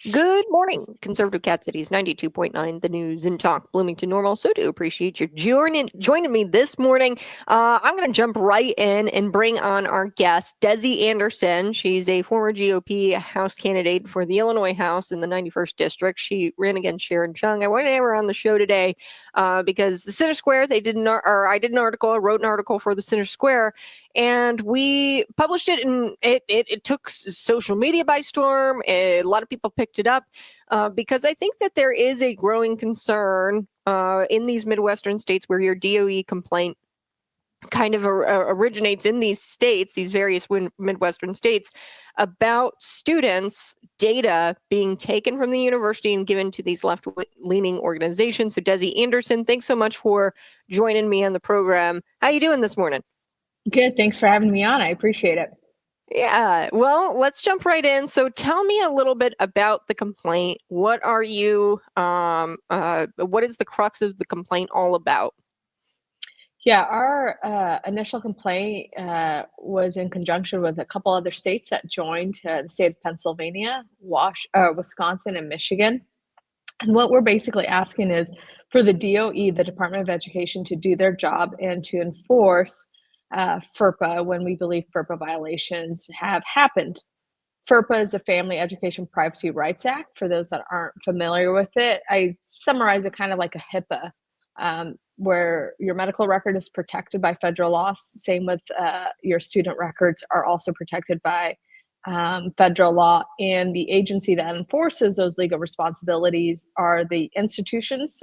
Good morning, Conservative Cat Cities 92.9, the news and talk, Bloomington Normal. So do appreciate you joining me this morning. I'm going to jump right in and bring on our guest, Desi Anderson. She's a former GOP House candidate for the Illinois House in the 91st District. She ran against Sharon Chung. I wanted to have her on the show today because the Center Square, I did an article, I wrote an article for the Center Square, and we published it, and it took social media by storm. A lot of people picked it up because I think that there is a growing concern in these Midwestern states where your DOE complaint kind of originates in these states, these various Midwestern states, about students' data being taken from the university and given to these left-leaning organizations. So Desi Anderson, thanks so much for joining me on the program. How you doing this morning? Good. Thanks for having me on. I appreciate it. Yeah, well, let's jump right in. So tell me a little bit about the complaint. What is the crux of the complaint all about? Yeah, our initial complaint was in conjunction with a couple other states that joined the state of Pennsylvania, Wisconsin, and Michigan. And what we're basically asking is for the DOE, the Department of Education, to do their job and to enforce FERPA when we believe FERPA violations have happened. FERPA is the Family Education Privacy Rights Act. For those that aren't familiar with it, I summarize it kind of like a HIPAA, where your medical record is protected by federal law. Same with your student records are also protected by federal law. And the agency that enforces those legal responsibilities are the institutions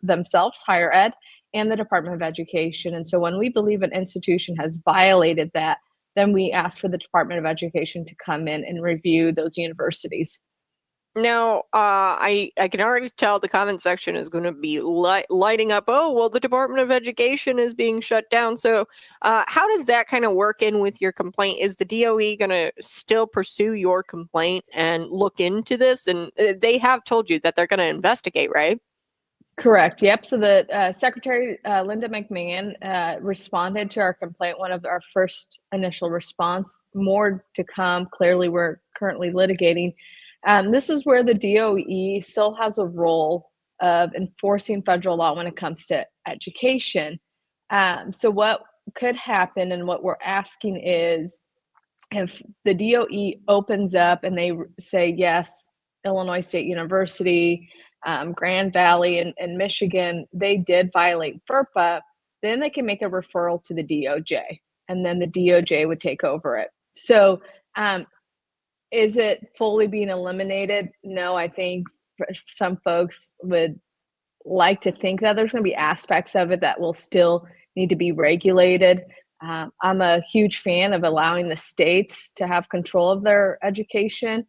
themselves, higher ed, and the Department of Education. And so when we believe an institution has violated that, then we ask for the Department of Education to come in and review those universities. Now, I can already tell the comment section is going to be lighting up. Oh, well, the Department of Education is being shut down. So how does that kind of work in with your complaint? Is the DOE going to still pursue your complaint and look into this? And they have told you that they're going to investigate, right? Correct. Yep. So the Secretary Linda McMahon responded to our complaint, one of our first initial response. More to come. Clearly, we're currently litigating. This is where the DOE still has a role of enforcing federal law when it comes to education. So what could happen and what we're asking is if the DOE opens up and they say, yes, Illinois State University, Grand Valley, and Michigan, they did violate FERPA, then they can make a referral to the DOJ, and then the DOJ would take over it. So is it fully being eliminated? No, I think some folks would like to think that there's going to be aspects of it that will still need to be regulated. I'm a huge fan of allowing the states to have control of their education.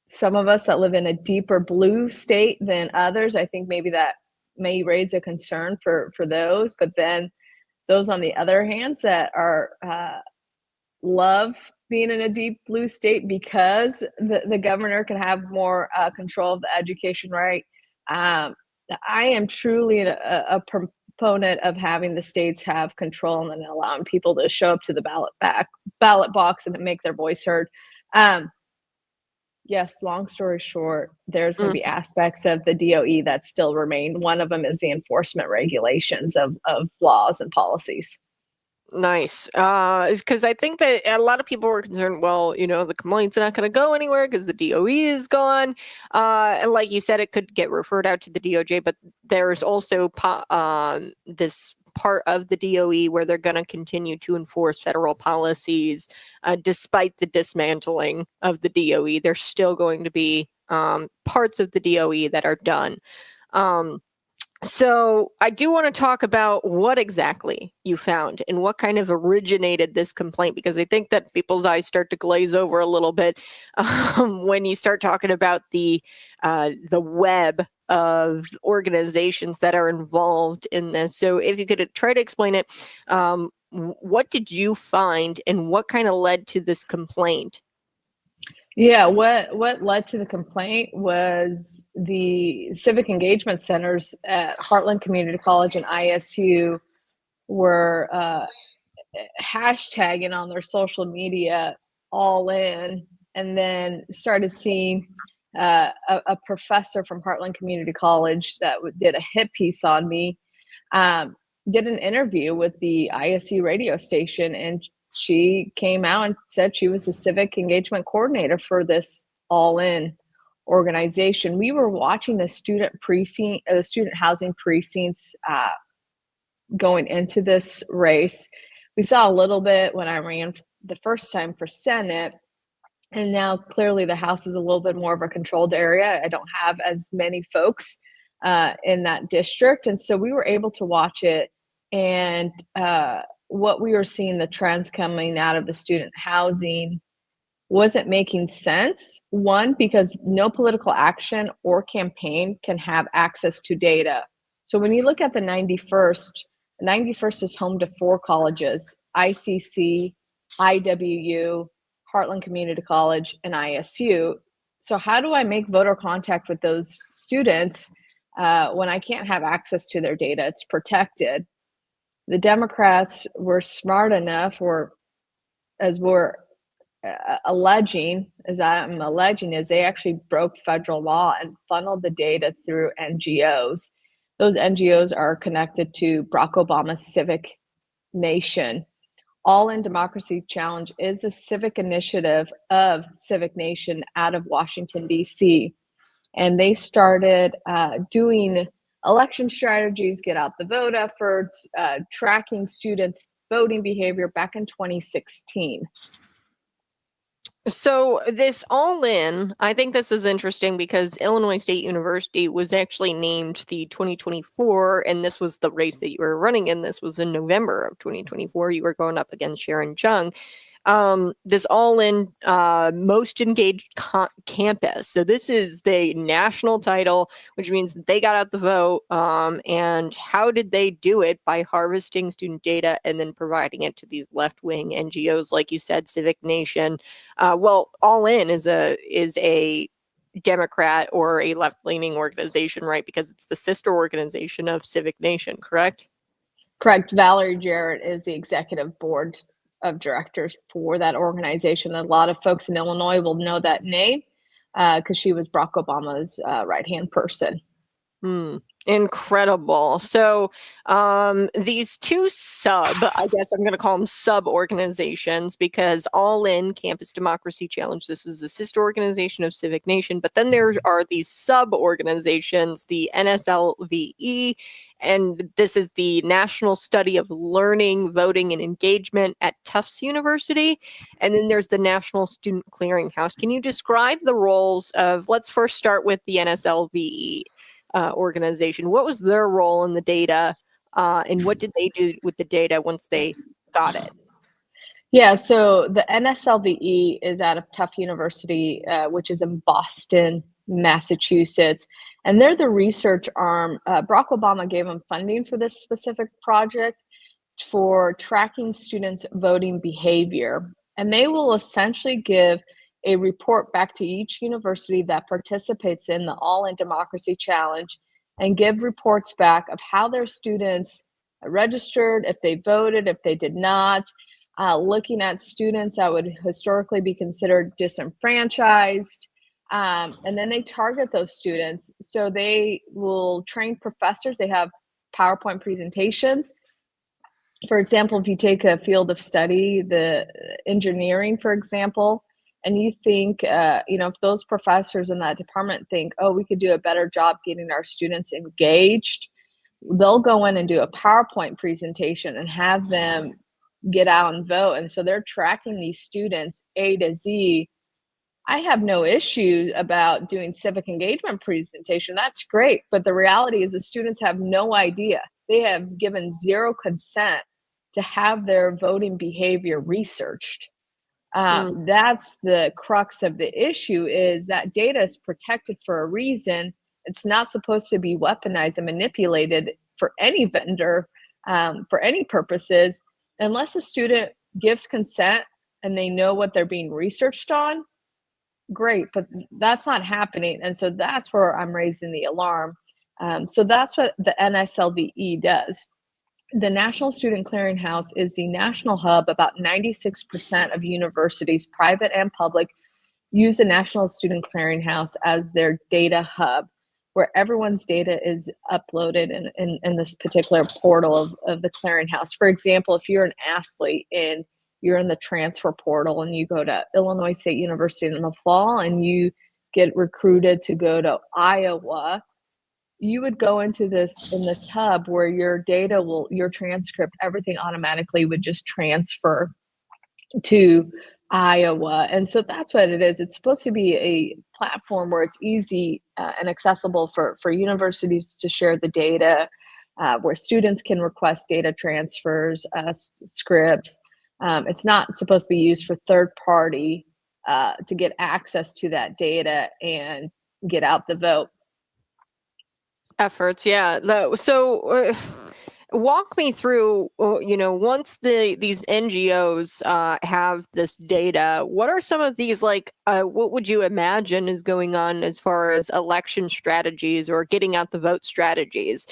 Some of us that live in a deeper blue state than others, I think maybe that may raise a concern for those. But then those on the other hands that are love being in a deep blue state because the governor can have more control of the education right. I am truly a proponent of having the states have control and then allowing people to show up to the ballot box and make their voice heard. Yes, long story short, there's going to be aspects of the DOE that still remain. One of them is the enforcement regulations of laws and policies. Nice. Because I think that a lot of people were concerned, well, the complaint's not going to go anywhere because the DOE is gone. And like you said, it could get referred out to the DOJ, but there's also this part of the DOE where they're going to continue to enforce federal policies despite the dismantling of the DOE. There's still going to be parts of the DOE that are done. So I do want to talk about what exactly you found and what kind of originated this complaint, because I think that people's eyes start to glaze over a little bit when you start talking about the web of organizations that are involved in this. So if you could try to explain it, what did you find and what kind of led to this complaint? Yeah, what led to the complaint was the civic engagement centers at Heartland Community College and ISU were hashtagging on their social media all in and then started seeing a professor from Heartland Community College that did a hit piece on me, did an interview with the ISU radio station, and she came out and said she was the civic engagement coordinator for this all-in organization. We were watching the student housing precincts going into this race. We saw a little bit when I ran the first time for Senate, and now clearly the House is a little bit more of a controlled area. I don't have as many folks in that district, and so we were able to watch it. And what we were seeing, the trends coming out of the student housing wasn't making sense. One, because no political action or campaign can have access to data. So when you look at the 91st is home to 4 colleges: ICC, IWU, Heartland Community College, and ISU. So how do I make voter contact with those students when I can't have access to their data? It's protected. The Democrats were smart enough, or as we're alleging, is they actually broke federal law and funneled the data through NGOs. Those NGOs are connected to Barack Obama's Civic Nation. All-In Democracy Challenge is a civic initiative of Civic Nation out of Washington, D.C. And they started doing election strategies, get out the vote efforts, tracking students' voting behavior back in 2016. So this all-in, I think this is interesting because Illinois State University was actually named the 2024, and this was the race that you were running in. This was in November of 2024. You were going up against Sharon Chung. This all-in most engaged campus. So this is the national title, which means that they got out the vote. And how did they do it? By harvesting student data and then providing it to these left-wing NGOs, like you said, Civic Nation. Well, All-In is a Democrat or a left-leaning organization, right? Because it's the sister organization of Civic Nation, correct? Correct. Valerie Jarrett is the executive board of directors for that organization. A lot of folks in Illinois will know that name because she was Barack Obama's right-hand person. Incredible. So these two I guess I'm going to call them sub-organizations, because All-In Campus Democracy Challenge, this is a sister organization of Civic Nation, but then there are these sub-organizations, the NSLVE, and this is the National Study of Learning, Voting, and Engagement at Tufts University. And then there's the National Student Clearinghouse. Can you describe the roles of, let's first start with the NSLVE organization. What was their role in the data, and what did they do with the data once they got it? Yeah, so the NSLVE is out of Tufts University, which is in Boston, Massachusetts, and they're the research arm. Barack Obama gave them funding for this specific project for tracking students' voting behavior, and they will essentially give a report back to each university that participates in the All-In Democracy Challenge and give reports back of how their students registered, if they voted, if they did not, looking at students that would historically be considered disenfranchised. And then they target those students. So they will train professors. They have PowerPoint presentations. For example, if you take a field of study, the engineering, for example, and you think, if those professors in that department think, oh, we could do a better job getting our students engaged, they'll go in and do a PowerPoint presentation and have them get out and vote. And so they're tracking these students A to Z. I have no issue about doing civic engagement presentation. That's great. But the reality is the students have no idea. They have given zero consent to have their voting behavior researched. That's the crux of the issue, is that data is protected for a reason. It's not supposed to be weaponized and manipulated for any vendor, for any purposes, unless a student gives consent and they know what they're being researched on. Great, but that's not happening. And so that's where I'm raising the alarm. So that's what the NSLVE does. The National Student Clearinghouse is the national hub. About 96% of universities, private and public, use the National Student Clearinghouse as their data hub, where everyone's data is uploaded in this particular portal of the clearinghouse. For example, if you're an athlete and you're in the transfer portal and you go to Illinois State University in the fall and you get recruited to go to Iowa, you would go into this hub where your data your transcript, everything automatically would just transfer to Iowa. And so that's what it is. It's supposed to be a platform where it's easy and accessible for universities to share the data, where students can request data transfers, scripts. It's not supposed to be used for third party to get access to that data and get out the vote efforts. Yeah. So walk me through, once these NGOs have this data, what are some of these, like, what would you imagine is going on as far as election strategies or getting out the vote strategies?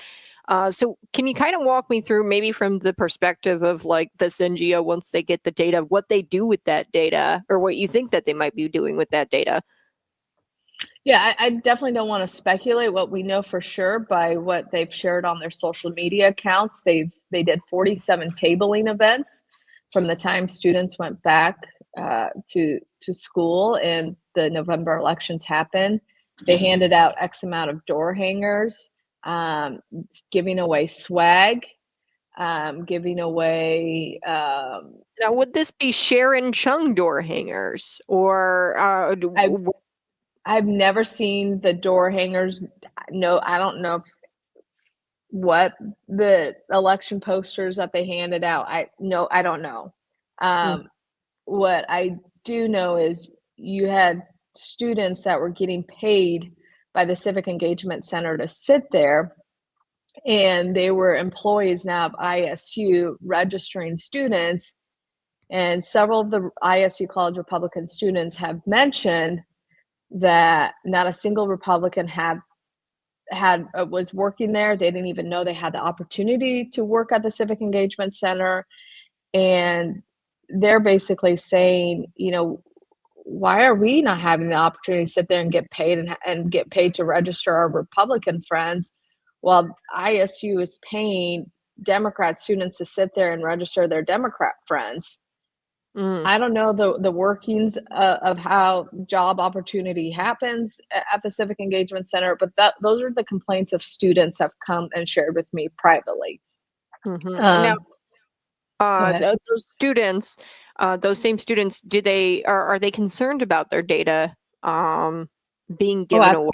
So can you kind of walk me through, maybe from the perspective of like this NGO, once they get the data, what they do with that data, or what you think that they might be doing with that data? Yeah, I definitely don't want to speculate. What we know for sure by what they've shared on their social media accounts, they did 47 tabling events from the time students went back to school and the November elections happened. They handed out X amount of door hangers, giving away swag, giving away. Now, would this be Sharon Chung door hangers, or I've never seen the door hangers. No, I don't know what the election posters that they handed out. I don't know. What I do know is you had students that were getting paid by the Civic Engagement Center to sit there, and they were employees now of ISU registering students. And several of the ISU College Republican students have mentioned that not a single Republican was working there. They didn't even know they had the opportunity to work at the Civic Engagement Center. And they're basically saying, why are we not having the opportunity to sit there and get paid and get paid to register our Republican friends, while ISU is paying Democrat students to sit there and register their Democrat friends? I don't know the workings of how job opportunity happens at the Civic Engagement Center, but those are the complaints of students have come and shared with me privately. Now, those students, those same students, are they concerned about their data being given away?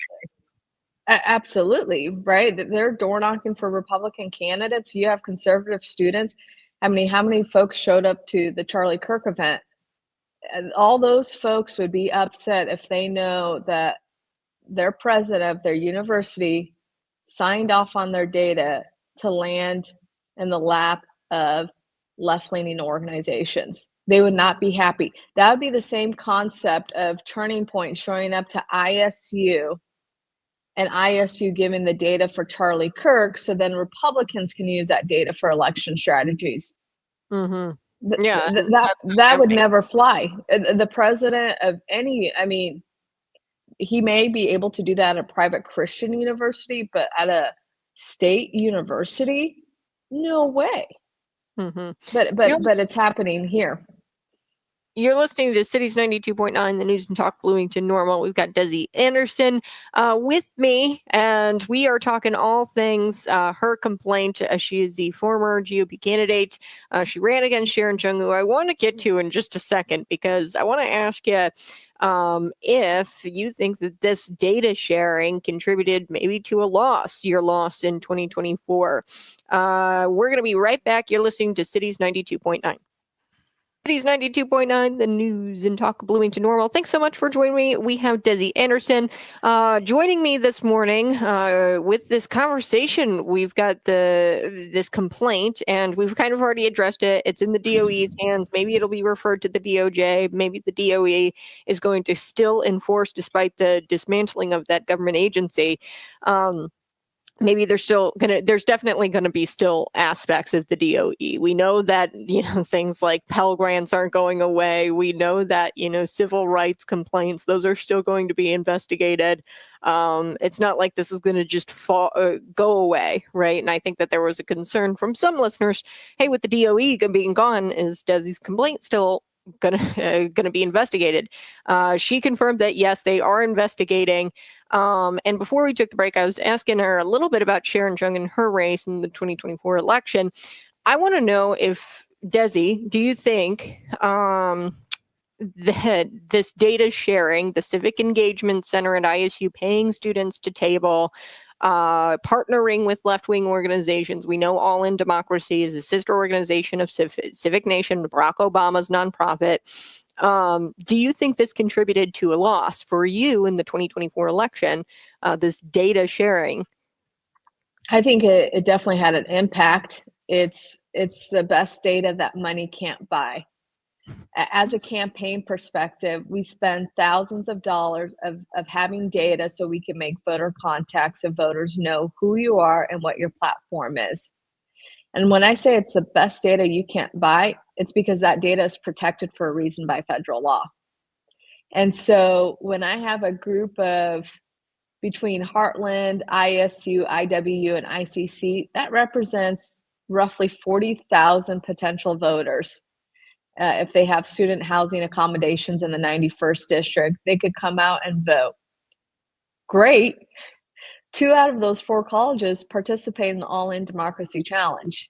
Absolutely, right? They're door knocking for Republican candidates. You have conservative students. How many folks showed up to the Charlie Kirk event? And all those folks would be upset if they know that their president of their university signed off on their data to land in the lap of left-leaning organizations. They would not be happy. That would be the same concept of Turning Point showing up to ISU and ISU giving the data for Charlie Kirk, so then Republicans can use that data for election strategies. Yeah, that would never fly. The president of any, he may be able to do that at a private Christian university, but at a state university, no way. But it's happening here. You're listening to Cities 92.9, the News and Talk Bloomington Normal. We've got Desi Anderson with me, and we are talking all things her complaint. She is the former GOP candidate. She ran against Sharon Chung, who I want to get to in just a second, because I want to ask you if you think that this data sharing contributed maybe to your loss in 2024. We're going to be right back. You're listening to Cities 92.9. Cities 92.9, the News and Talk Bloomington Normal. Thanks so much for joining me. We have Desi Anderson joining me this morning with this conversation. We've got this complaint, and we've kind of already addressed it. It's in the DOE's hands. Maybe it'll be referred to the DOJ. Maybe the DOE is going to still enforce despite the dismantling of that government agency. maybe there's definitely gonna be still aspects of the DOE. We know that, things like Pell Grants aren't going away. We know that, civil rights complaints, those are still going to be investigated. It's not like this is gonna just go away, right? And I think that there was a concern from some listeners, hey, with the DOE being gone, is Desi's complaint still gonna be investigated? She confirmed that yes, they are investigating. And before we took the break, I was asking her a little bit about Sharon Chung and her race in the 2024 election. I want to know if, Desi, do you think that this data sharing, the Civic Engagement Center at ISU paying students to table, partnering with left-wing organizations. We know All in Democracy is a sister organization of Civic Nation, Barack Obama's nonprofit. Do you think this contributed to a loss for you in the 2024 election, this data sharing? I think it definitely had an impact. It's the best data that money can't buy. As a campaign perspective, we spend thousands of dollars of having data so we can make voter contacts so voters know who you are and what your platform is. And when I say it's the best data you can't buy, it's because that data is protected for a reason by federal law. And so when I have a group of between Heartland, ISU, IWU, and ICC, that represents roughly 40,000 potential voters. If they have student housing accommodations in the 91st district, they could come out and vote. Great. 2 out of those 4 colleges participate in the All in Democracy Challenge.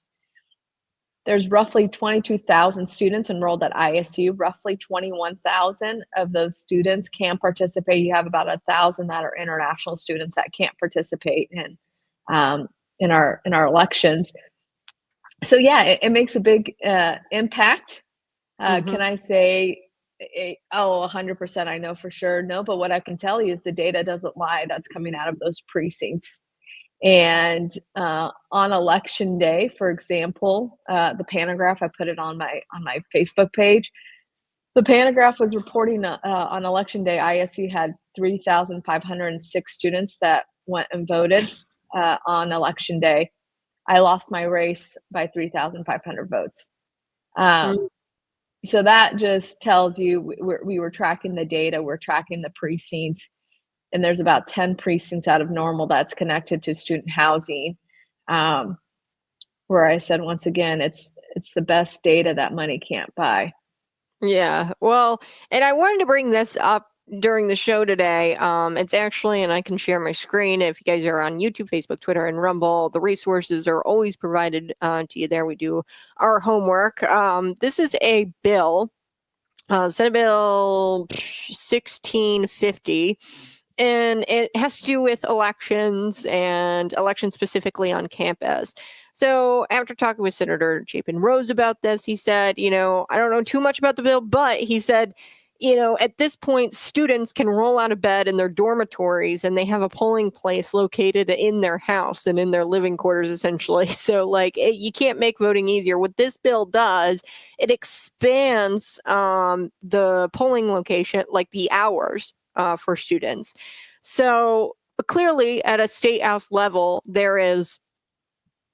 There's roughly 22,000 students enrolled at ISU. Roughly 21,000 of those students can participate. You have about 1,000 that are international students that can't participate in our elections. So yeah, it makes a big impact. Can I say, 100% I know for sure? No, but what I can tell you is the data doesn't lie that's coming out of those precincts. And on election day, for example, the Panagraph, I put it on my Facebook page. The Panagraph was reporting on election day, ISU had 3,506 students that went and voted on election day. I lost my race by 3,500 votes. So that just tells you we were tracking the data, we're tracking the precincts, and there's about 10 precincts out of normal that's connected to student housing, where I said, once again, it's the best data that money can't buy. Yeah, well, and I wanted to bring this up during the show today. It's actually, and I can share my screen if you guys are on YouTube, Facebook, Twitter, and Rumble. The resources are always provided to you there. We do our homework. This is a bill, Senate Bill 1650. And it has to do with elections and elections specifically on campus. So after talking with Senator Chapin Rose about this, he said, I don't know too much about the bill, but he said, at this point, students can roll out of bed in their dormitories and they have a polling place located in their house and in their living quarters, essentially. So you can't make voting easier. What this bill does, it expands the polling location, like the hours for students. So clearly at a state house level, there is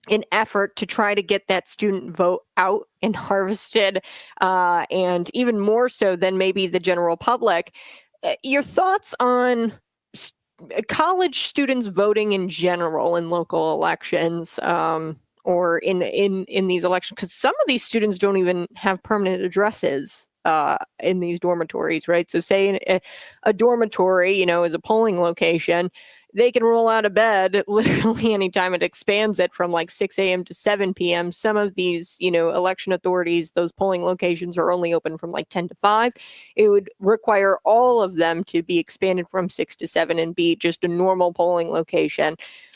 an effort to try to get that student vote out and harvested, and even more so than maybe the general public. Your thoughts on college students voting in general in local elections, or in these elections? Because some of these students don't even have permanent addresses in these dormitories, right? So say a dormitory, is a polling location, they can roll out of bed literally anytime. It expands it from 6 a.m. to 7 p.m. Some of these, election authorities, those polling locations are only open from 10 to 5. It would require all of them to be expanded from 6 to 7 and be just a normal polling location.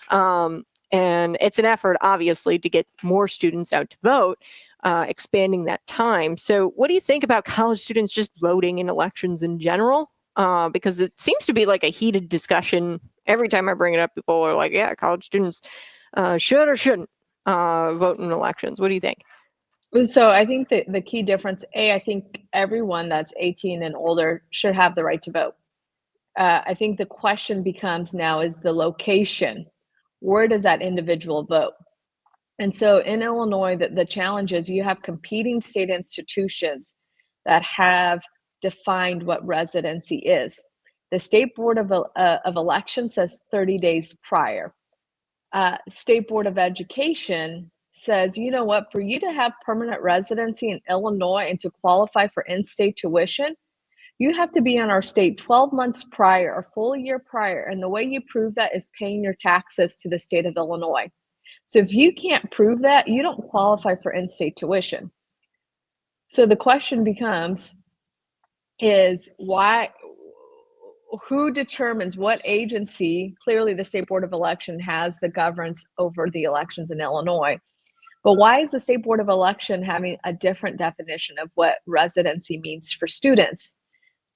And it's an effort, obviously, to get more students out to vote. Expanding that time. So what do you think about college students just voting in elections in general? Because it seems to be a heated discussion. Every time I bring it up, people are like, yeah, college students should or shouldn't vote in elections. What do you think? So I think that the key difference, I think everyone that's 18 and older should have the right to vote. I think the question becomes now is the location where does that individual vote? And so in Illinois, the challenge is you have competing state institutions that have defined what residency is. The State Board of Elections says 30 days prior. State Board of Education says, you know what, for you to have permanent residency in Illinois and to qualify for in-state tuition, you have to be in our state 12 months prior, a full year prior. And the way you prove that is paying your taxes to the state of Illinois. So if you can't prove that, you don't qualify for in-state tuition. So the question becomes, is who determines what agency? Clearly the State Board of Election has the governance over the elections in Illinois. But why is the State Board of Election having a different definition of what residency means for students?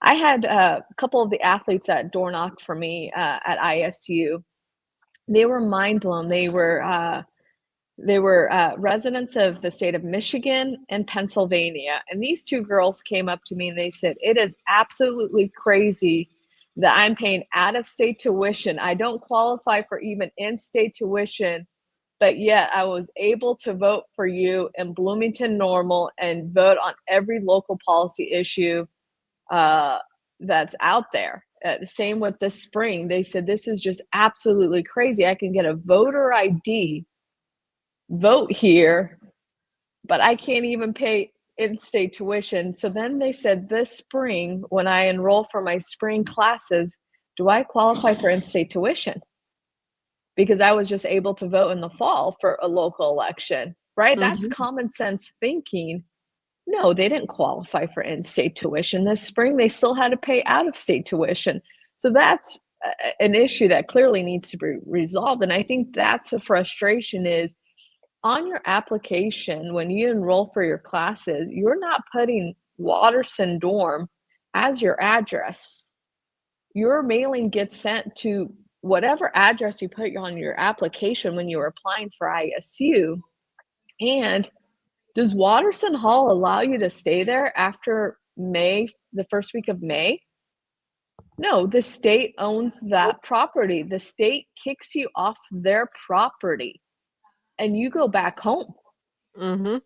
I had a couple of the athletes that door knocked for me at ISU. They were mind blown. They were residents of the state of Michigan and Pennsylvania. And these two girls came up to me and they said, it is absolutely crazy that I'm paying out-of-state tuition. I don't qualify for even in-state tuition, but yet I was able to vote for you in Bloomington Normal and vote on every local policy issue that's out there. The same with this spring. They said, this is just absolutely crazy. I can get a voter ID, vote here, but I can't even pay in-state tuition. So then they said, this spring, when I enroll for my spring classes, do I qualify for in-state tuition? Because I was just able to vote in the fall for a local election, right? Mm-hmm. That's common sense thinking. No, they didn't qualify for in-state tuition this spring. They still had to pay out-of-state tuition. So that's an issue that clearly needs to be resolved. And I think that's the frustration is on your application, when you enroll for your classes, you're not putting Watterson Dorm as your address. Your mailing gets sent to whatever address you put on your application when you're applying for ISU. And does Watterson Hall allow you to stay there after May, the first week of May? No, the state owns that property. The state kicks you off their property and you go back home. Mm-hmm.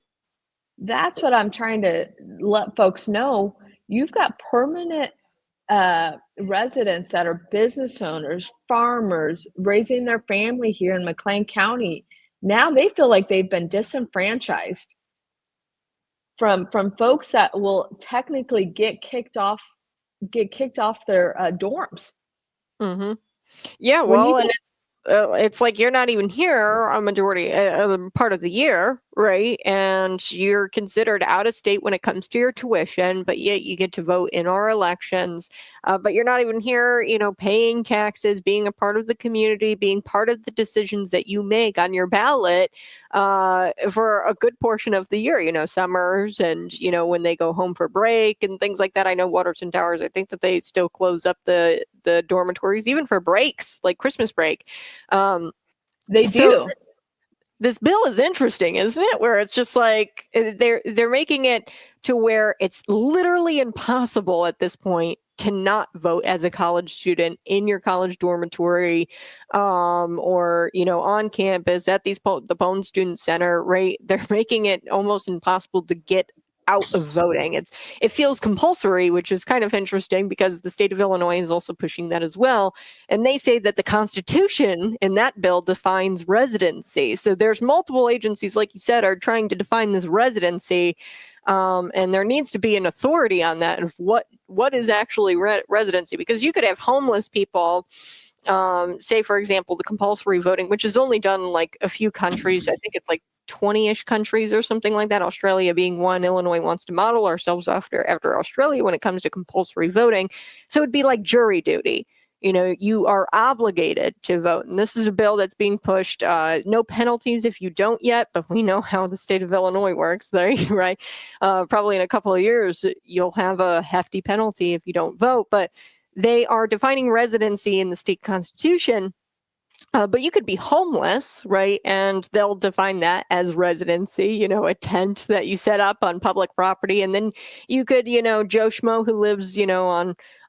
That's what I'm trying to let folks know. You've got permanent residents that are business owners, farmers, raising their family here in McLean County. Now they feel like they've been disenfranchised from folks that will technically get kicked off their dorms. Mm-hmm. Yeah, well, and it's like you're not even here a majority part of the year, right? And you're considered out of state when it comes to your tuition, but yet you get to vote in our elections. But you're not even here, paying taxes, being a part of the community, being part of the decisions that you make on your ballot for a good portion of the year, summers and, when they go home for break and things like that. I know Waterton Towers, I think that they still close up the dormitories even for breaks, like Christmas break. They do. This bill is interesting, isn't it? Where it's just like they're making it to where it's literally impossible at this point to not vote as a college student in your college dormitory, or on campus at the Bone Student Center. Right? They're making it almost impossible to get out of voting. It feels compulsory, which is kind of interesting because the state of Illinois is also pushing that as well. And they say that the Constitution in that bill defines residency. So there's multiple agencies, like you said, are trying to define this residency. And there needs to be an authority on that of what is actually residency, because you could have homeless people, say, for example, the compulsory voting, which is only done in like a few countries. I think it's like 20-ish countries or something like that, Australia being one. Illinois wants to model ourselves after Australia when it comes to compulsory voting. So it'd be like jury duty. You are obligated to vote. And this is a bill that's being pushed. No penalties if you don't yet, but we know how the state of Illinois works, right? Probably in a couple of years, you'll have a hefty penalty if you don't vote. But they are defining residency in the state constitution. But you could be homeless, right? And they'll define that as residency, a tent that you set up on public property. And then you could, Joe Schmo who lives,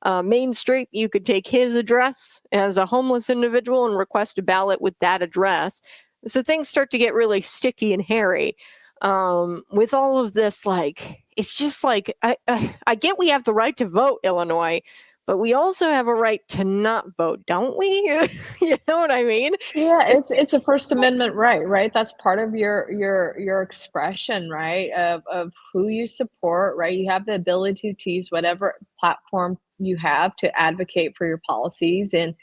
Main Street, you could take his address as a homeless individual and request a ballot with that address. So things start to get really sticky and hairy. With all of this, like, it's just like, I get we have the right to vote, Illinois, but we also have a right to not vote, don't we? You know what I mean? Yeah, it's a First Amendment right? That's part of your expression, right? Of who you support, right? You have the ability to use whatever platform you have to advocate for your policies, and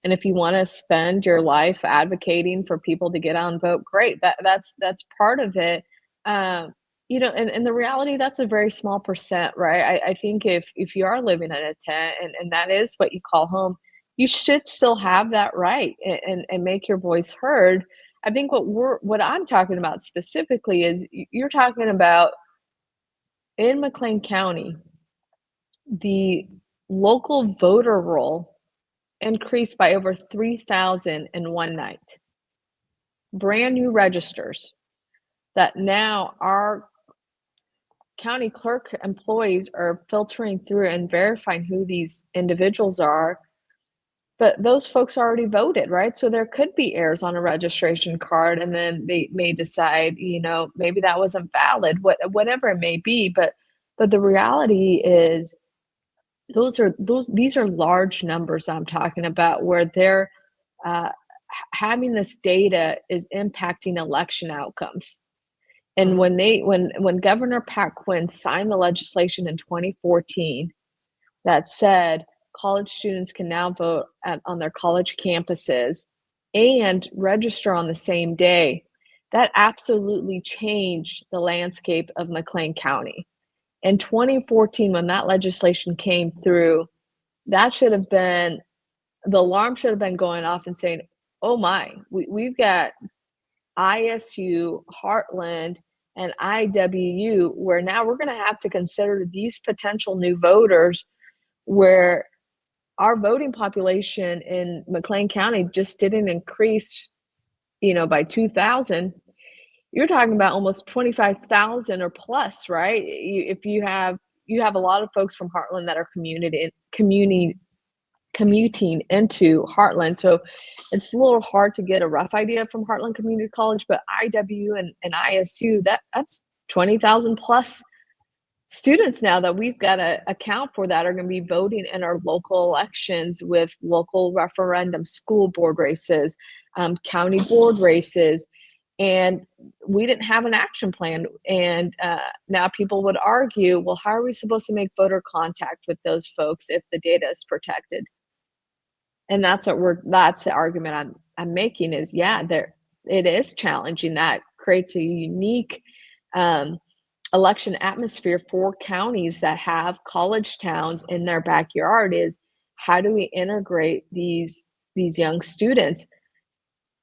if you want to spend your life advocating for people to get out and vote, great. That's part of it. Um, and the reality, that's a very small percent, right? I think if you are living in a tent and that is what you call home, you should still have that right and make your voice heard. I think what I'm talking about specifically is you're talking about in McLean County, the local voter roll increased by over 3,000 in one night. Brand new registers that now our county clerk employees are filtering through and verifying who these individuals are. But those folks already voted, right? So there could be errors on a registration card, and then they may decide, maybe that wasn't valid, whatever it may be. But the reality is, these are large numbers I'm talking about, where they're having this data is impacting election outcomes. And when Governor Pat Quinn signed the legislation in 2014 that said college students can now vote on their college campuses and register on the same day, that absolutely changed the landscape of McLean County. In 2014, when that legislation came through, that should have been, the alarm should have been going off and saying, oh my, we've got ISU, Heartland, and IWU, where now we're going to have to consider these potential new voters, where our voting population in McLean County just didn't increase, by 2,000. You're talking about almost 25,000 or plus, right? If you have a lot of folks from Heartland that are commuting into Heartland. So it's a little hard to get a rough idea from Heartland Community College, but IW and ISU, that's 20,000 plus students now that we've got to account for, that are going to be voting in our local elections, with local referendum, school board races, county board races. And we didn't have an action plan. And now people would argue, well, how are we supposed to make voter contact with those folks if the data is protected? And that's the argument I'm making is, it is challenging. That creates a unique election atmosphere for counties that have college towns in their backyard. Is how do we integrate these young students?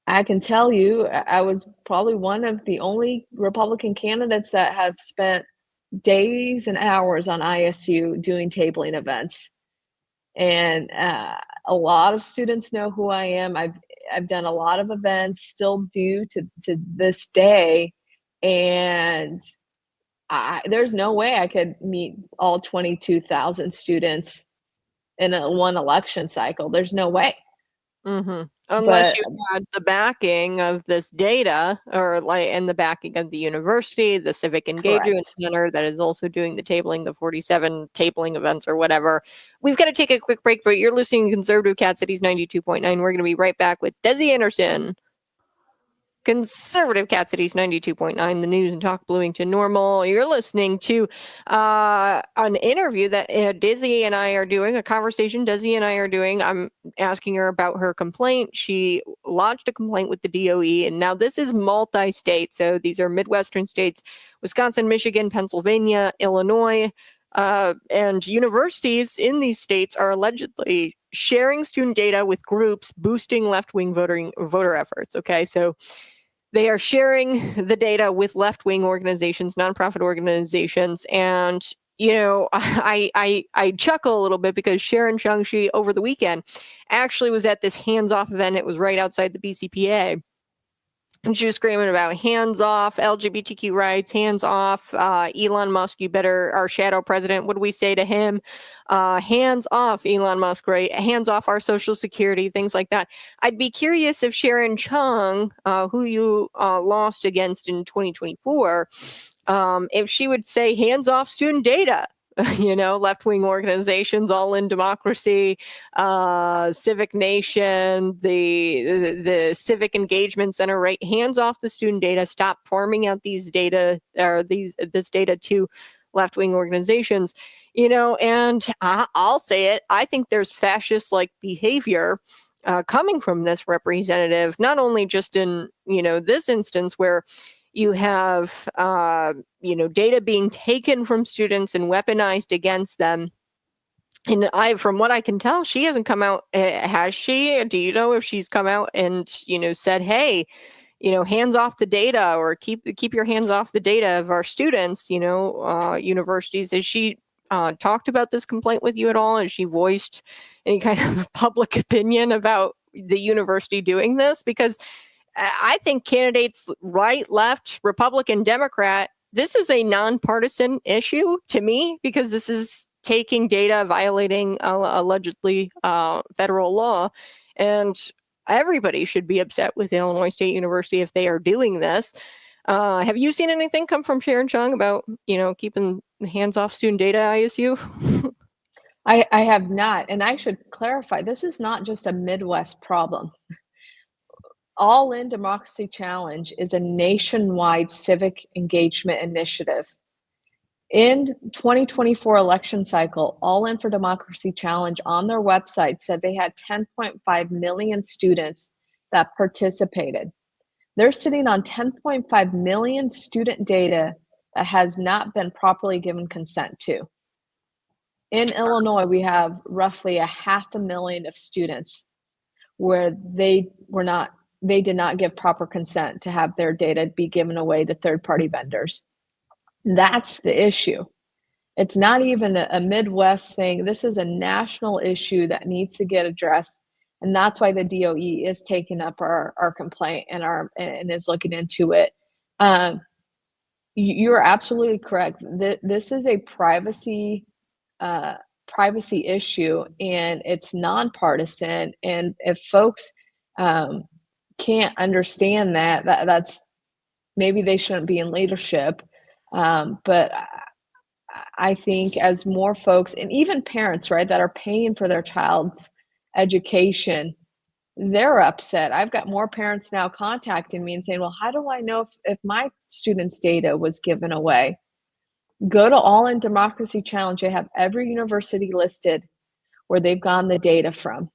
I can tell you, I was probably one of the only Republican candidates that have spent days and hours on ISU doing tabling events. And a lot of students know who I am. I've done a lot of events, still do to this day, and there's no way I could meet all 22,000 students in one election cycle. There's no way. Mm-hmm. Unless you had the backing of this data, or and the backing of the university, the Civic Engagement Center that is also doing the tabling, the 47 tabling events or whatever. We've got to take a quick break, but you're listening to Conservative Cat Cities 92.9. We're going to be right back with Desi Anderson. Conservative Cat Cities 92.9, the news and talk Bloomington Normal. You're listening to an interview that Desi and I are doing, a conversation Desi and I are doing. I'm asking her about her complaint. She lodged a complaint with the DOE, and now this is multi-state. So these are Midwestern states, Wisconsin, Michigan, Pennsylvania, Illinois, and universities in these states are allegedly sharing student data with groups boosting left-wing voter efforts. Okay, so they are sharing the data with left-wing organizations, nonprofit organizations, and I chuckle a little bit because Sharon Shangshi over the weekend actually was at this hands-off event. It was right outside the BCPA, And she was screaming about hands off LGBTQ rights, hands off Elon Musk, you better, our shadow president, what do we say to him? Hands off Elon Musk, right? Hands off our Social Security, things like that. I'd be curious if Sharon Chung, who you lost against in 2024, if she would say hands off student data. Left-wing organizations, All in Democracy, Civic Nation, the Civic Engagement Center, right? Hands off the student data. Stop farming out these data or this data to left-wing organizations. And I'll say it. I think there's fascist-like behavior coming from this representative, not only just in this instance where you have data being taken from students and weaponized against them. And from what I can tell, she hasn't come out. Has she? Do you know if she's come out and said, "Hey, hands off the data," or keep your hands off the data of our students? Universities. Has she talked about this complaint with you at all? Has she voiced any kind of public opinion about the university doing this? Because I think candidates, right, left, Republican, Democrat, this is a nonpartisan issue to me, because this is taking data, violating allegedly federal law. And everybody should be upset with Illinois State University if they are doing this. Have you seen anything come from Sharon Chung about, keeping hands off student data at ISU? I have not. And I should clarify, this is not just a Midwest problem. All in Democracy Challenge is a nationwide civic engagement initiative. In 2024 election cycle, All In for Democracy Challenge on their website said they had 10.5 million students that participated. They're sitting on 10.5 million student data that has not been properly given consent to. In Illinois, we have roughly 500,000 of students where they did not give proper consent to have their data be given away to third-party vendors. That's the issue. It's not even a Midwest thing. This is a national issue that needs to get addressed. And that's why the DOE is taking up our complaint and is looking into it. You're absolutely correct. This is a privacy issue, and it's nonpartisan. And if folks can't understand that's maybe they shouldn't be in leadership. But I think as more folks, and even parents, right, that are paying for their child's education, they're upset. I've got more parents now contacting me and saying, well, how do I know if my student's data was given away? Go to All in Democracy Challenge. They have every university listed where they've gotten the data from.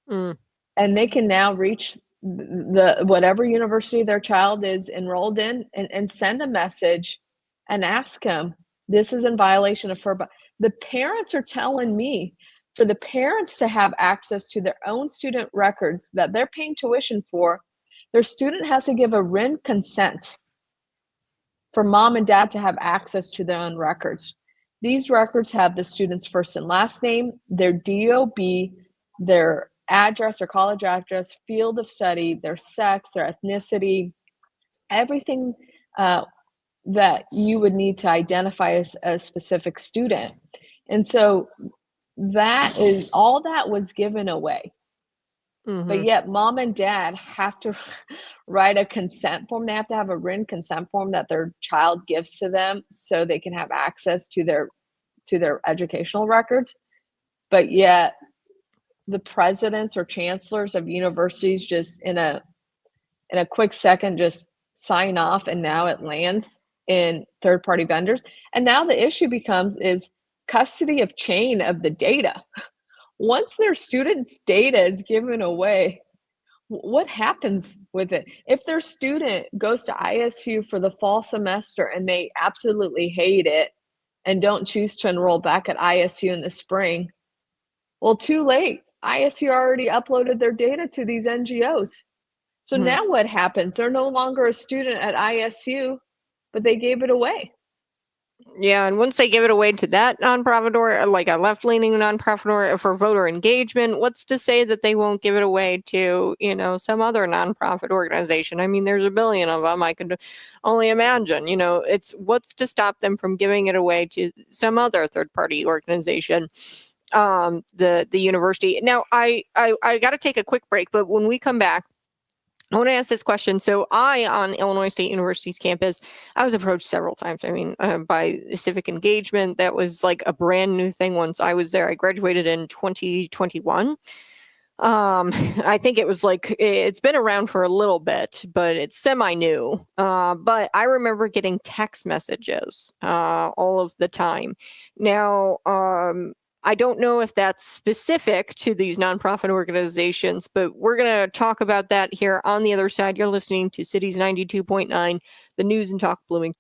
And they can now reach whatever university their child is enrolled in and send a message and ask them, this is in violation of FERPA. The parents are telling me for the parents to have access to their own student records that they're paying tuition for, their student has to give a written consent for mom and dad to have access to their own records. These records have the student's first and last name, their DOB, their address or college address, field of study, their sex, their ethnicity, everything that you would need to identify as a specific student. And so that is all that was given away. But yet mom and dad have to write a consent form. They have to have a written consent form that their child gives to them so they can have access to their educational records. But yet the presidents or chancellors of universities just in a quick second just sign off, and now it lands in third-party vendors. And now the issue becomes is custody of chain of the data. Once their students' data is given away, what happens with it? If their student goes to ISU for the fall semester and they absolutely hate it and don't choose to enroll back at ISU in the spring, well, too late. ISU already uploaded their data to these NGOs. So now what happens? They're no longer a student at ISU, but they gave it away. Yeah, and once they give it away to that nonprofit or like a left-leaning nonprofit or for voter engagement, what's to say that they won't give it away to, some other nonprofit organization? I mean, there's a billion of them. I could only imagine, it's what's to stop them from giving it away to some other third-party organization, the university. Now, I got to take a quick break, but when we come back, I want to ask this question. So on Illinois State University's campus, I was approached several times. I mean, by civic engagement. That was like a brand new thing once I was there. I graduated in 2021. I think it was like, it's been around for a little bit, but it's semi-new. But I remember getting text messages all of the time. Now, I don't know if that's specific to these nonprofit organizations, but we're going to talk about that here on the other side. You're listening to Cities 92.9, the News and Talk Bloomington.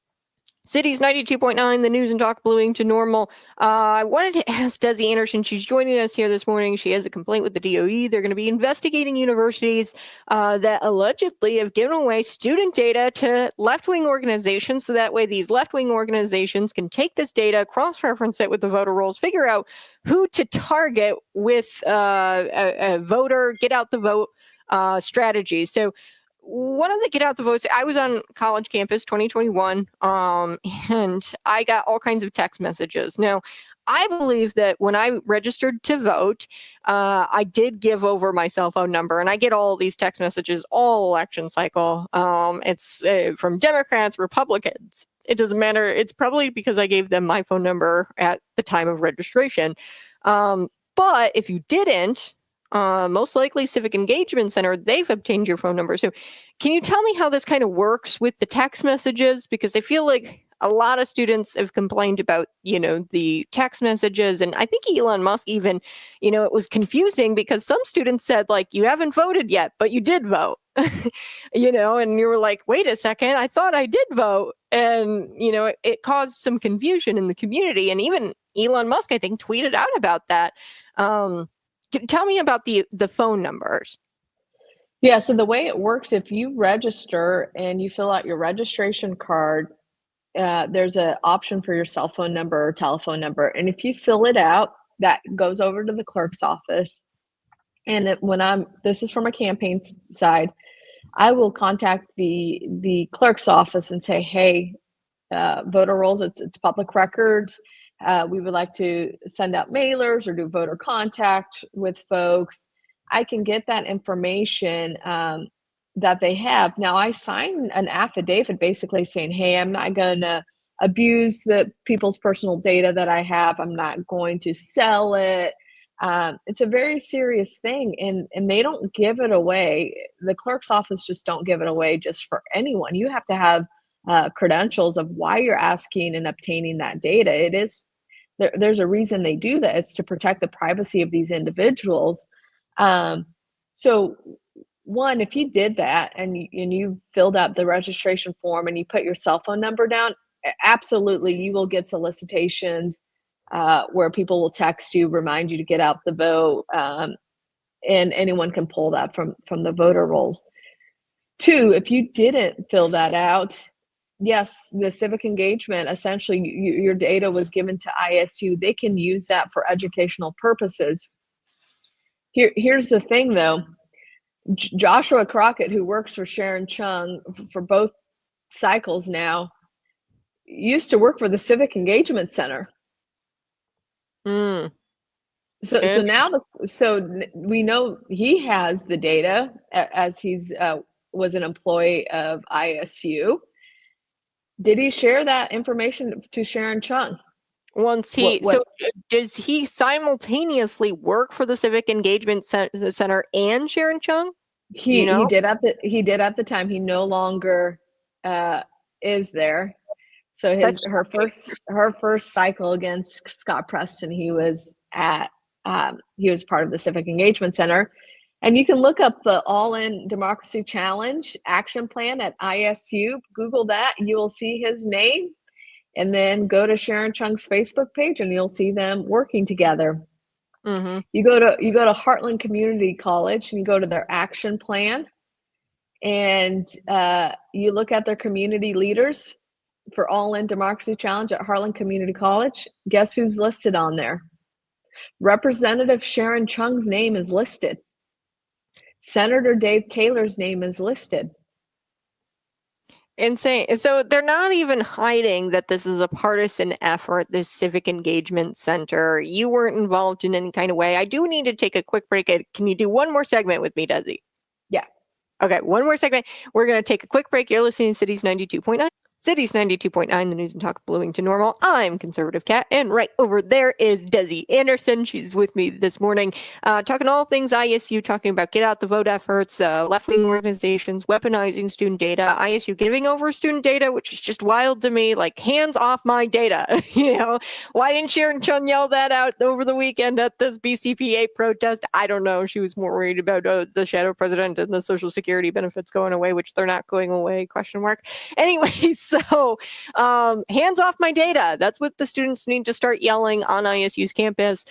Cities 92.9, the News and Talk Bloomington Normal. I wanted to ask Desi Anderson. She's joining us here this morning. She has a complaint with the DOE. They're going to be investigating universities that allegedly have given away student data to left-wing organizations. So that way these left-wing organizations can take this data, cross-reference it with the voter rolls, figure out who to target with a voter, get out the vote strategy. So one of the get out the votes, I was on college campus 2021, and I got all kinds of text messages. Now, I believe that when I registered to vote, I did give over my cell phone number, and I get all these text messages all election cycle. It's from Democrats, Republicans. It doesn't matter. It's probably because I gave them my phone number at the time of registration. But if you didn't, most likely Civic Engagement Center, they've obtained your phone number. So can you tell me how this kind of works with the text messages? Because I feel like a lot of students have complained about, the text messages. And I think Elon Musk even, it was confusing because some students said, like, you haven't voted yet, but you did vote, and you were like, wait a second, I thought I did vote. And, it caused some confusion in the community. And even Elon Musk, I think, tweeted out about that. Tell me about the phone numbers. Yeah, so the way it works, if you register and you fill out your registration card, there's an option for your cell phone number or telephone number. And if you fill it out, that goes over to the clerk's office. And this is from a campaign side, I will contact the clerk's office and say, hey, voter rolls, it's public records. We would like to send out mailers or do voter contact with folks. I can get that information that they have. Now, I sign an affidavit basically saying, hey, I'm not going to abuse the people's personal data that I have. I'm not going to sell it. It's a very serious thing, and they don't give it away. The clerk's office just don't give it away just for anyone. You have to have credentials of why you're asking and obtaining that data. It is there's a reason they do that. It's to protect the privacy of these individuals. So one, if you did that and you filled out the registration form and you put your cell phone number down, absolutely you will get solicitations where people will text you, remind you to get out the vote, and anyone can pull that from the voter rolls. Two, if you didn't fill that out, yes, the civic engagement, essentially your data was given to ISU. They can use that for educational purposes. Here's the thing, though. Joshua Crockett, who works for Sharon Chung for both cycles now, used to work for the Civic Engagement Center. Mm. So now, we know he has the data as he's was an employee of ISU. Did he share that information to Sharon Chung? So does he simultaneously work for the Civic Engagement Center and Sharon Chung? He did at the time. He no longer is there. So her first cycle against Scott Preston, he was part of the Civic Engagement Center. And you can look up the All-In Democracy Challenge action plan at ISU. Google that, you will see his name. And then go to Sharon Chung's Facebook page and you'll see them working together. Mm-hmm. You go to Heartland Community College and you go to their action plan, and you look at their community leaders. for All In Democracy Challenge at Harlan Community College. Guess who's listed on there? Representative Sharon Chung's name is listed. Senator Dave Kaler's name is listed. Insane. So they're not even hiding that this is a partisan effort, this civic engagement center. You weren't involved in any kind of way. I do need to take a quick break. Can you do one more segment with me, Desi? Yeah. Okay, one more segment. We're going to take a quick break. You're listening to Cities 92.9. Cities 92.9, the news and talk Bloomington Normal. I'm Conservative Cat, and right over there is Desi Anderson. She's with me this morning, talking all things ISU, talking about get out the vote efforts, left-wing organizations, weaponizing student data, ISU giving over student data, which is just wild to me, like hands off my data. Why didn't Sharon Chung yell that out over the weekend at this BCPA protest? I don't know. She was more worried about the shadow president and the Social Security benefits going away, which they're not going away, question mark. Anyways, so hands off my data. That's what the students need to start yelling on ISU's campus.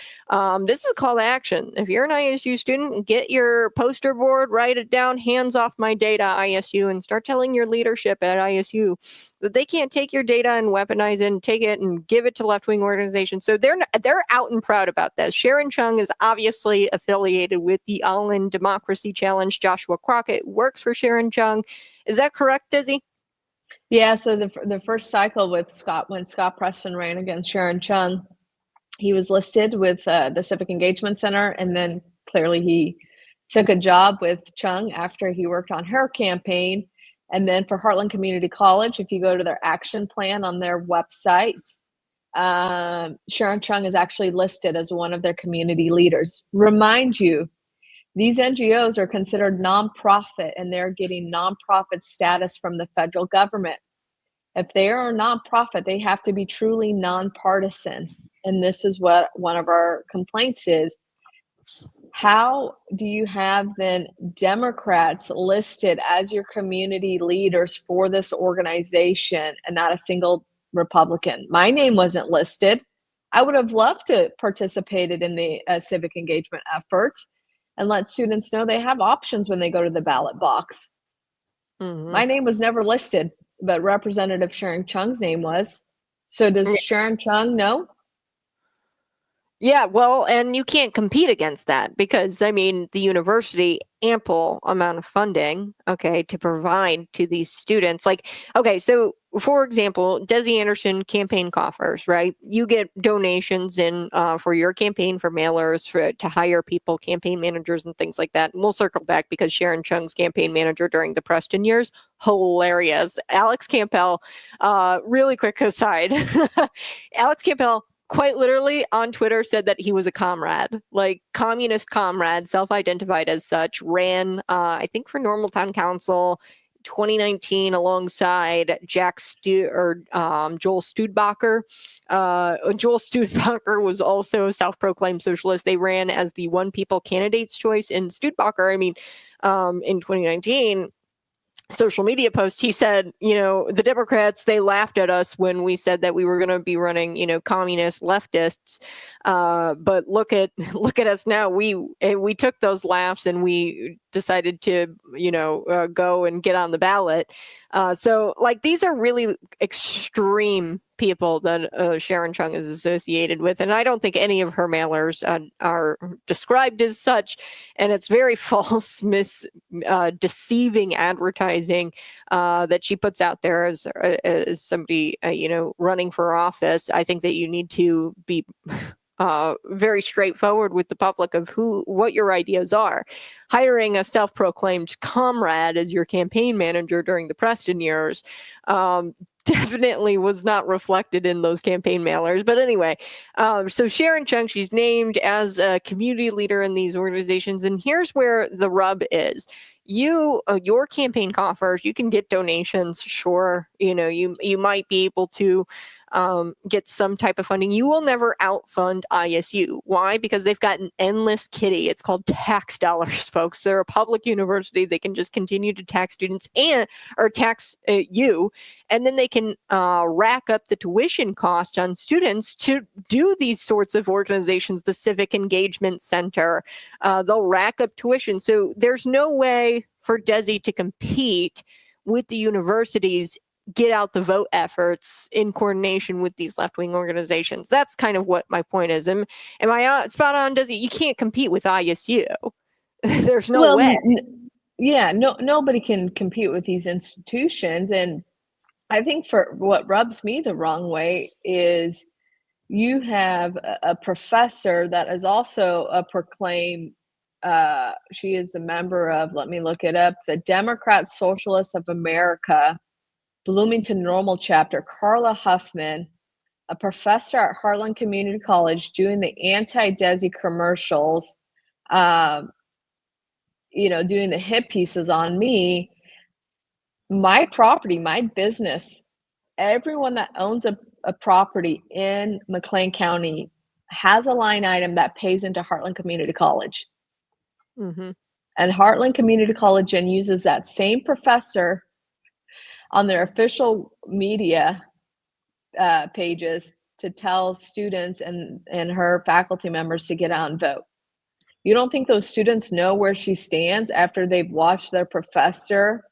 This is a call to action. If you're an ISU student, get your poster board, write it down, hands off my data, ISU, and start telling your leadership at ISU that they can't take your data and weaponize it and take it and give it to left-wing organizations. So they're out and proud about this. Sharon Chung is obviously affiliated with the All In Democracy Challenge. Joshua Crockett works for Sharon Chung. Is that correct, Desi? Yeah, so the first cycle with Scott, when Scott Preston ran against Sharon Chung, he was listed with the Civic Engagement Center, and then clearly he took a job with Chung after he worked on her campaign. And then for Heartland Community College, if you go to their action plan on their website, Sharon Chung is actually listed as one of their community leaders. Remind you, these NGOs are considered nonprofit, and they're getting nonprofit status from the federal government. If they are a nonprofit, they have to be truly nonpartisan. And this is what one of our complaints is. How do you have then Democrats listed as your community leaders for this organization and not a single Republican? My name wasn't listed. I would have loved to participated in the civic engagement efforts and let students know they have options when they go to the ballot box. Mm-hmm. My name was never listed, but Representative Sharon Chung's name was. So does Sharon Chung know? Yeah, well, and you can't compete against that because, I mean, the university, ample amount of funding, okay, to provide to these students. Like, okay, so for example, Desi Anderson campaign coffers, right? You get donations in for your campaign, for mailers, to hire people, campaign managers and things like that. And we'll circle back because Sharon Chung's campaign manager during the Preston years, hilarious. Alex Campbell, really quick aside, Alex Campbell quite literally on Twitter said that he was a comrade, like communist comrade, self-identified as such, ran, I think, for Normal Town Council 2019 alongside Joel Studebaker. Joel Studebaker was also a self-proclaimed socialist. They ran as the one people candidate's choice. And Studebaker, I mean, in 2019, social media post, he said, the Democrats, they laughed at us when we said that we were going to be running, communist leftists. But look at us now. We took those laughs and we decided to, go and get on the ballot. So like, these are really extreme people that Sharon Chung is associated with. And I don't think any of her mailers are described as such. And it's very false, deceiving advertising that she puts out there as somebody, running for office. I think that you need to be very straightforward with the public of what your ideas are. Hiring a self-proclaimed comrade as your campaign manager during the Preston years definitely was not reflected in those campaign mailers. But anyway, so Sharon Chung, she's named as a community leader in these organizations. And here's where the rub is. Your campaign coffers, you can get donations. Sure. You might be able to get some type of funding. You will never outfund ISU. Why? Because they've got an endless kitty. It's called tax dollars, folks. They're a public university. They can just continue to tax students or tax you, and then they can rack up the tuition cost on students to do these sorts of organizations, the Civic Engagement Center. They'll rack up tuition. So there's no way for Desi to compete with the universities get out the vote efforts in coordination with these left-wing organizations. That's kind of what my point is. Am I spot on? You can't compete with ISU. There's no way. Nobody can compete with these institutions. And I think for what rubs me the wrong way is you have a professor that is also a proclaimed, she is a member of, let me look it up, the Democrat Socialists of America, Bloomington Normal Chapter, Carla Huffman, a professor at Heartland Community College doing the anti-Desi commercials, doing the hit pieces on me, my property, my business, everyone that owns a property in McLean County has a line item that pays into Heartland Community College. Mm-hmm. And Heartland Community College then uses that same professor on their official media pages to tell students and her faculty members to get out and vote. You don't think those students know where she stands after they've watched their professor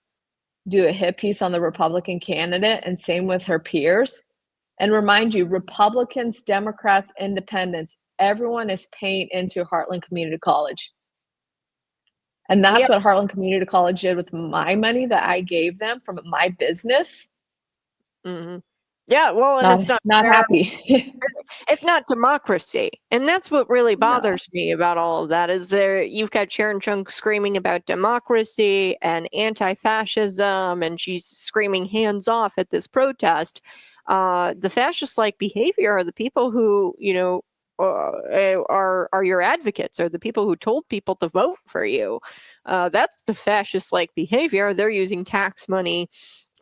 do a hit piece on the Republican candidate, and same with her peers? And remind you, Republicans, Democrats, Independents, everyone is paying into Heartland Community College. And that's what Heartland Community College did with my money that I gave them from my business. Mm-hmm. Yeah, well, and it's not happy. It's not democracy. And that's what really bothers me about all of that is you've got Sharon Chung screaming about democracy and anti-fascism, and she's screaming hands off at this protest. The fascist-like behavior are the people who, are your advocates, are the people who told people to vote for you. That's the fascist-like behavior. They're using tax money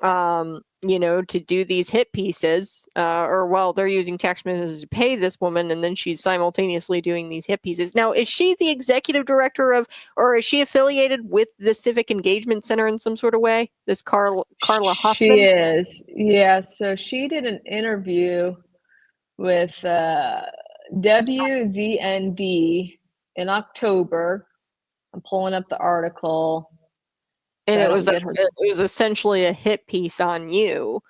to do these hit pieces, they're using tax money to pay this woman, and then she's simultaneously doing these hit pieces. Now, is she the executive director or is she affiliated with the Civic Engagement Center in some sort of way? This Carla Huffman? She is, yeah. So she did an interview with WZND in October. I'm pulling up the article. And it was essentially a hit piece on you.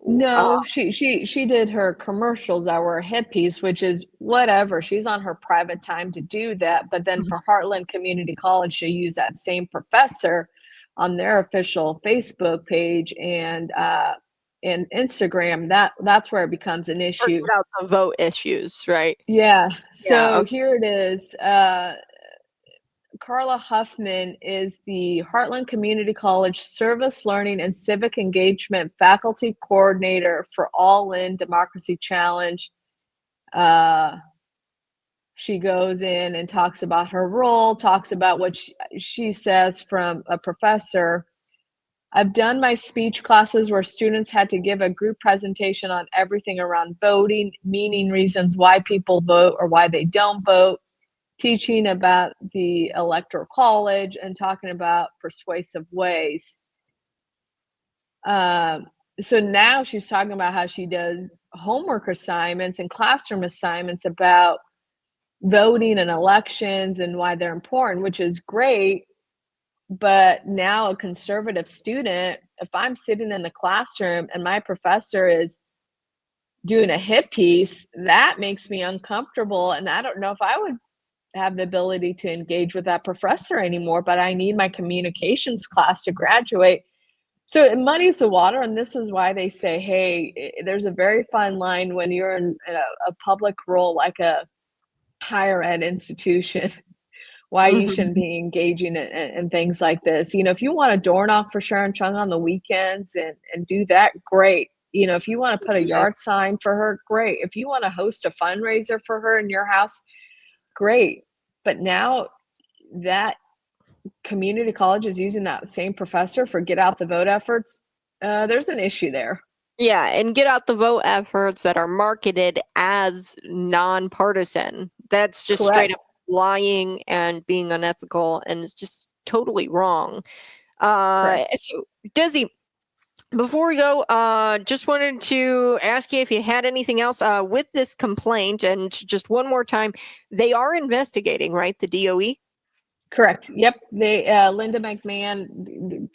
No, she did her commercials that were a hit piece, which is whatever. She's on her private time to do that. But then for Heartland Community College, she used that same professor on their official Facebook page and Instagram. That's where it becomes an issue. About the vote issues, right? Yeah. So here it is. Carla Huffman is the Heartland Community College Service Learning and Civic Engagement Faculty Coordinator for All In Democracy Challenge. She goes in and talks about her role, talks about what she says from a professor. I've done my speech classes where students had to give a group presentation on everything around voting, meaning reasons why people vote or why they don't vote, teaching about the Electoral College, and talking about persuasive ways. So now she's talking about how she does homework assignments and classroom assignments about voting and elections and why they're important, which is great. But now a conservative student, if I'm sitting in the classroom and my professor is doing a hit piece, that makes me uncomfortable. And I don't know if I would have the ability to engage with that professor anymore, but I need my communications class to graduate. So it muddies the water, and this is why they say, hey, there's a very fine line when you're in a public role like a higher ed institution, why you shouldn't be engaging in things like this. If you want a door knock for Sharon Chung on the weekends and do that, great. If you want to put a yard sign for her, great. If you want to host a fundraiser for her in your house, great. But now that community college is using that same professor for get out the vote efforts, there's an issue there. Yeah, and get out the vote efforts that are marketed as nonpartisan. That's just Correct. Straight up lying and being unethical, and it's just totally wrong. So, Desi, before we go, just wanted to ask you if you had anything else with this complaint. And just one more time, they are investigating, right? The DOE? Correct. Yep. They Linda McMahon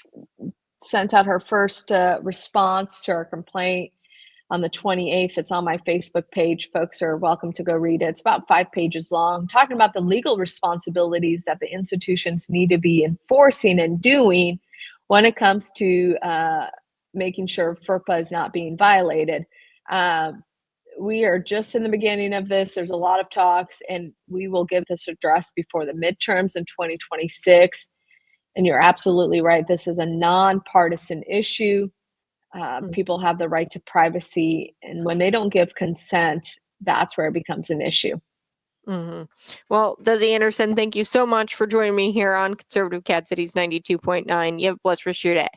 sent out her first response to our complaint on the 28th. It's on my Facebook page. Folks are welcome to go read it. It's about 5 pages long, talking about the legal responsibilities that the institutions need to be enforcing and doing when it comes to making sure FERPA is not being violated. We are just in the beginning of this. There's a lot of talks, and we will get this addressed before the midterms in 2026. And you're absolutely right. This is a nonpartisan issue. People have the right to privacy, and when they don't give consent, that's where it becomes an issue. Mm-hmm. Well, Desi Anderson, thank you so much for joining me here on Conservative Cat Cities 92.9. You have a blessed rest of your day.